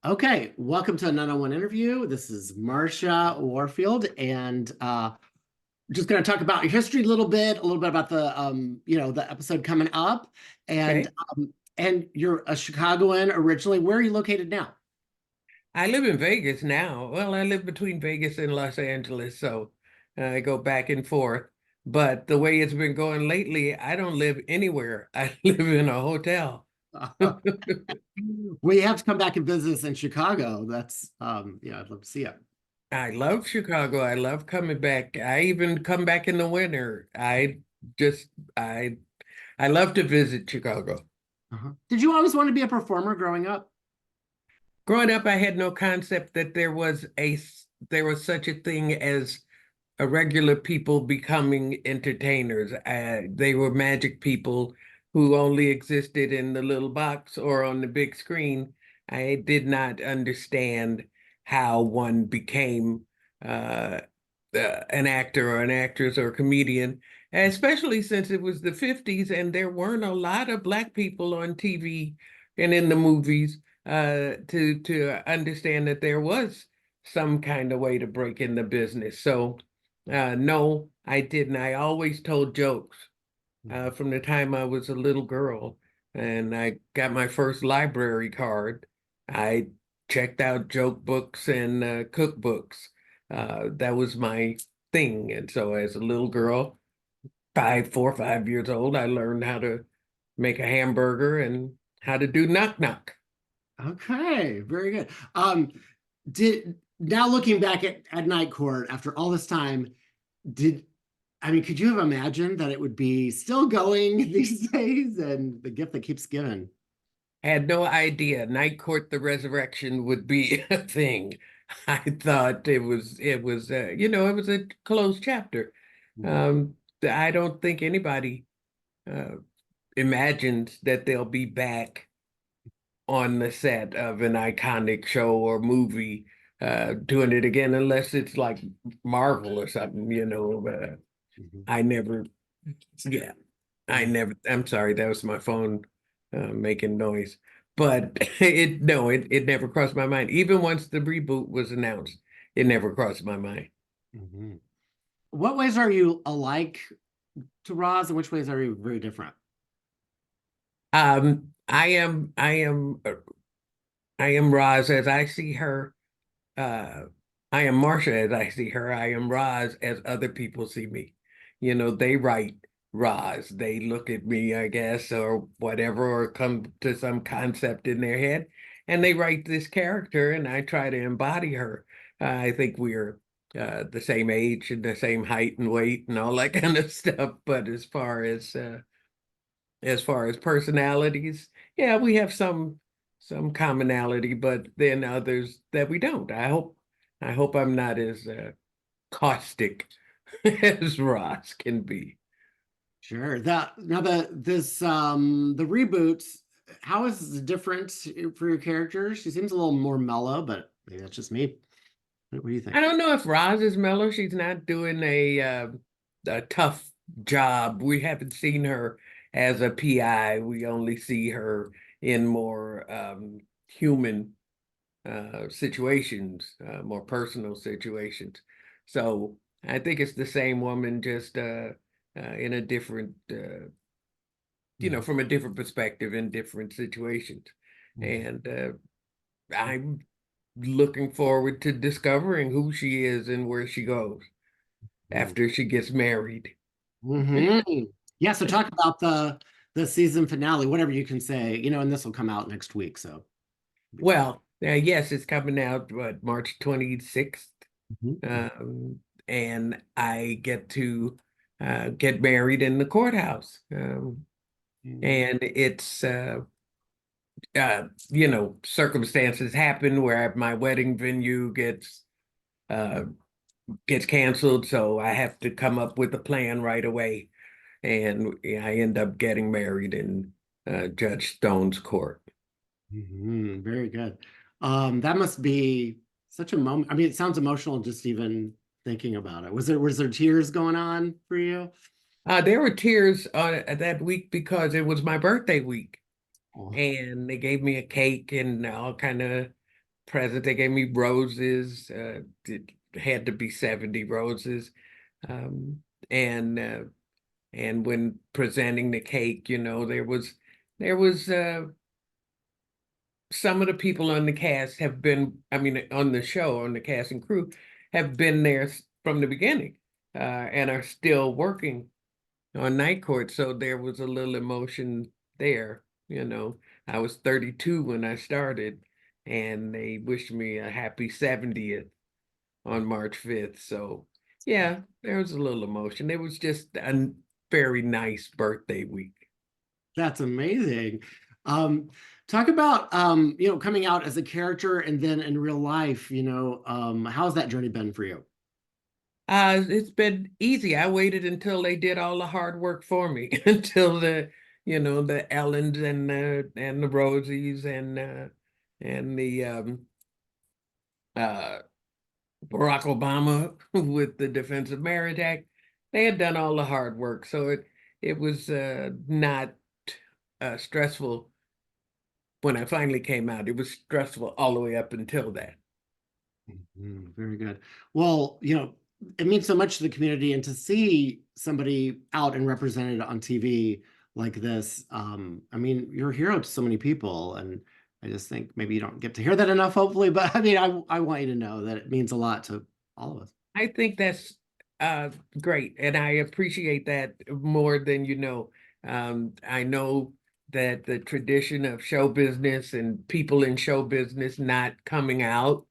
Okay, welcome to a 1 interview. This is Marsha Warfield, and just going to talk about your history a little bit about the episode coming up, and Okay. you're a Chicagoan originally. Where are you located now? I live in Vegas now. Well, I live between Vegas and Los Angeles, so I go back and forth. But the way it's been going lately, I don't live anywhere. I live in a hotel. We have to come back and visit us in Chicago. That's yeah, I'd love to see it. I love Chicago. I love coming back. I even come back in the winter. Just I I love to visit Chicago. Did you always want to be a performer growing up? Growing up, I had no concept that there was such a thing as a regular people becoming entertainers. They were magic people who only existed in the little box or on the big screen. I did not understand how one became uh, an actor or an actress or a comedian, especially since it was the 50s and there weren't a lot of Black people on TV and in the movies to understand that there was some kind of way to break in the business. So no, I didn't. I always told jokes from the time I was a little girl, and I got my first library card. I checked out joke books and cookbooks. That was my thing. And so, as a little girl, 5 years old, I learned how to make a hamburger and how to do knock knock. Okay, very good. Did now looking back at Night Court after all this time, did I mean, could you have imagined that it would be still going these days and the gift that keeps giving? Had no idea Night Court the Resurrection would be a thing. I thought it was a closed chapter. Um, I don't think anybody uh, imagined that they'll be back on the set of an iconic show or movie doing it again, unless it's like Marvel or something, Mhm. I never, yeah, I'm sorry, that was my phone making noise. But it never crossed my mind. Even once the reboot was announced, it never crossed my mind. Mhm. What ways are you alike to Roz, and which ways are you very different? I am Roz as I see her. Uh, I am Marsha as I see her. I am Roz as other people see me. They write Roz. They look at me, I guess, or whatever, or come to some concept in their head, and they write this character, and I try to embody her. I think we're the same age and the same height and weight and all that kind of stuff. But as far as personalities, yeah, we have some commonality, but then others that we don't. I hope I'm not as caustic as Ross can be. Sure. That now the reboots, how is it different for your character? She seems a little more mellow, but maybe that's just me. What do you I think? don't know if Roz is mellow. She's not doing a tough job. We haven't seen her as a PI. We only see her in more human situations, more personal situations. So I think it's the same woman, just in a different, Mhm. from a different perspective in different situations. Mhm. And I'm looking forward to discovering who she is and where she goes after she gets married. Mhm. Yeah, so talk about the season finale, whatever you can say, and this will come out next week, so be fun. Well, yes, it's coming out, what, March 26th? Mhm. Um, and I get to get married in the courthouse. Mhm. And it's circumstances happen where my wedding venue uh gets canceled, so I have to come up with a plan right away. And yeah, I end up getting married in Judge Stone's court. Very good. That must be such a moment. I mean, it sounds emotional just even thinking about it. Was there tears going on for you? There were tears that week because it was my birthday week, Oh. and they gave me a cake and all kind of presents. They gave me roses. It had to be 70 roses. Um, and when presenting the cake, there was some of the people on the cast have been, I mean, on the show, on the cast and crew, have been there from the beginning, and are still working on Night Court. So there was a little emotion there. I was 32 when I started, and they wished me a happy 70th on March 5th. So yeah, there was a little emotion. It was just a very nice birthday week. That's amazing. Um, Talk about coming out as a character and then in real life, how's that journey been for you? It's been easy. I waited until they did all the hard work for me, until the Ellens and the Rosies and the uh Barack Obama with the Defense of Marriage Act. They had done all the hard work, so it was not stressful when I finally came out. It was stressful all the way up until that. Very good. Well, it means so much to the community, and to see somebody out and represented on TV like this, I mean, you're a hero to so many people, and I just think maybe you don't get to hear that enough, hopefully, but I mean, I want you to know that it means a lot to all of us. I think that's great, and I appreciate that more than you know. I know that the tradition of show business and people in show business not coming out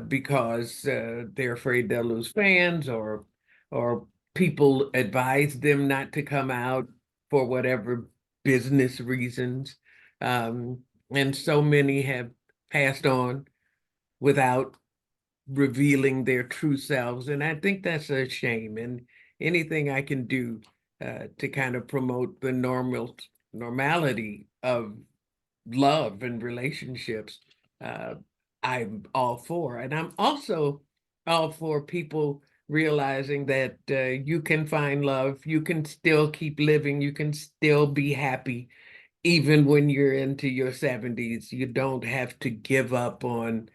because they're afraid they'll lose fans, or people advise them not to come out for whatever business reasons. Um, and so many have passed on without revealing their true selves. And I think that's a shame. And anything I can do to kind of promote the normality of love and relationships, uh, I'm all for. And I'm also all for people realizing that you can find love, you can still keep living, you can still be happy, even when you're into your 70s. You don't have to give up on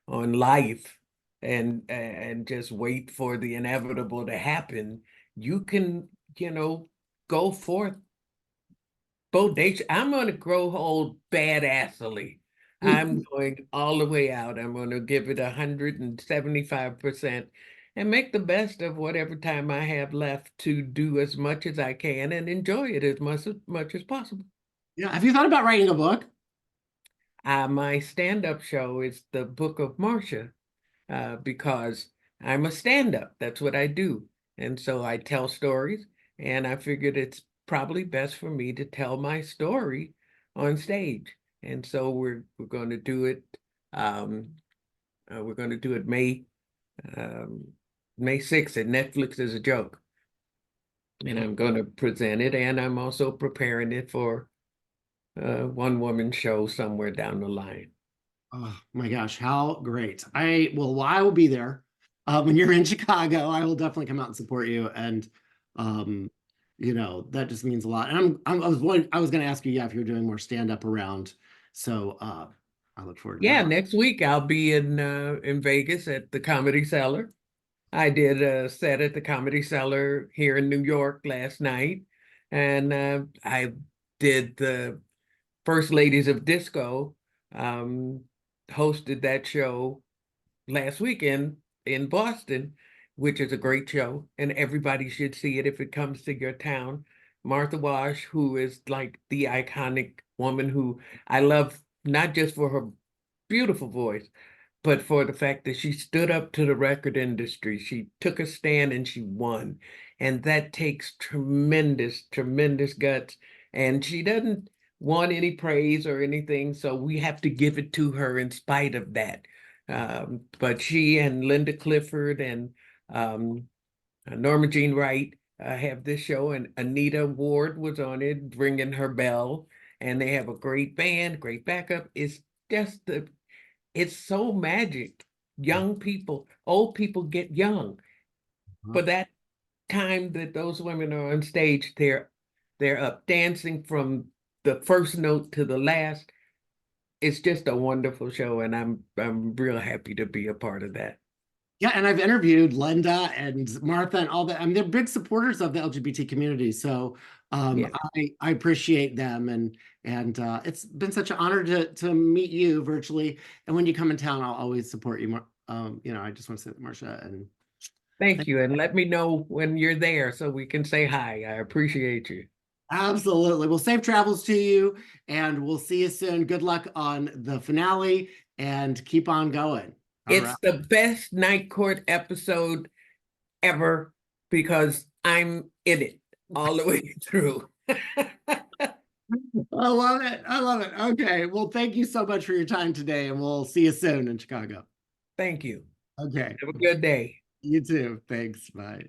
life and just wait for the inevitable to happen. You can, go forth bodacious. I'm going to grow old badassily. I'm going all the way out. I'm going to give it 175% and make the best of whatever time I have left to do as much as I can and enjoy it as much as possible. Yeah. Have you thought about writing a book? My stand-up show is the Book of Marsha, because I'm a stand-up. That's what I do. And so I tell stories, and I figured it's probably best for me to tell my story on stage. And so we're going to do it. Um, we're going to do it um, May 6th at Netflix as a joke. And I'm going to present it, and I'm also preparing it for a one-woman show somewhere down the line. Oh my gosh, how great. I will be there. When you're in Chicago, I will definitely come out and support you. And um, that just means a lot. And I was going to ask you, yeah, if you're doing more stand up around. So I look forward to Yeah, that. next week I'll be in Vegas at the Comedy Cellar. I did a set at the Comedy Cellar here in New York last night, and I did the First Ladies of Disco, um, hosted that show last weekend in Boston, which is a great show, and everybody should see it if it comes to your town. Martha Wash, who is like the iconic woman who I love, not just for her beautiful voice, but for the fact that she stood up to the record industry. She took a stand and she won. And that takes tremendous, tremendous guts. And she doesn't want any praise or anything, so we have to give it to her in spite of that. But she and Linda Clifford and um, Norma Jean Wright have this show, and Anita Ward was on it, ringing her bell. And they have a great band, great backup. Just it's so magic. Young people, old people get young. Uh, For that time that those women are on stage, they're up dancing from the first note to the last. it's just a wonderful show, and I'm real happy to be a part of that. Yeah, and I've interviewed Linda and Martha and all that. I mean, they're big supporters of the LGBT community. So Yeah. I appreciate them, and it's been such an honor to meet you virtually. And when you come in town, I'll always support you. I just want to say, Marsha, and Thank you, and let me know when you're there so we can say hi. I appreciate you. absolutely. Well, safe travels to you, and we'll see you soon. Good luck on the finale, and keep on going. All It's right. the best Night Court episode ever because I'm in it all the way through. I love it. I love it. Okay. Well, thank you so much for your time today, and we'll see you soon in Chicago. Thank you. Okay. Have a good day. You too. Thanks. Bye.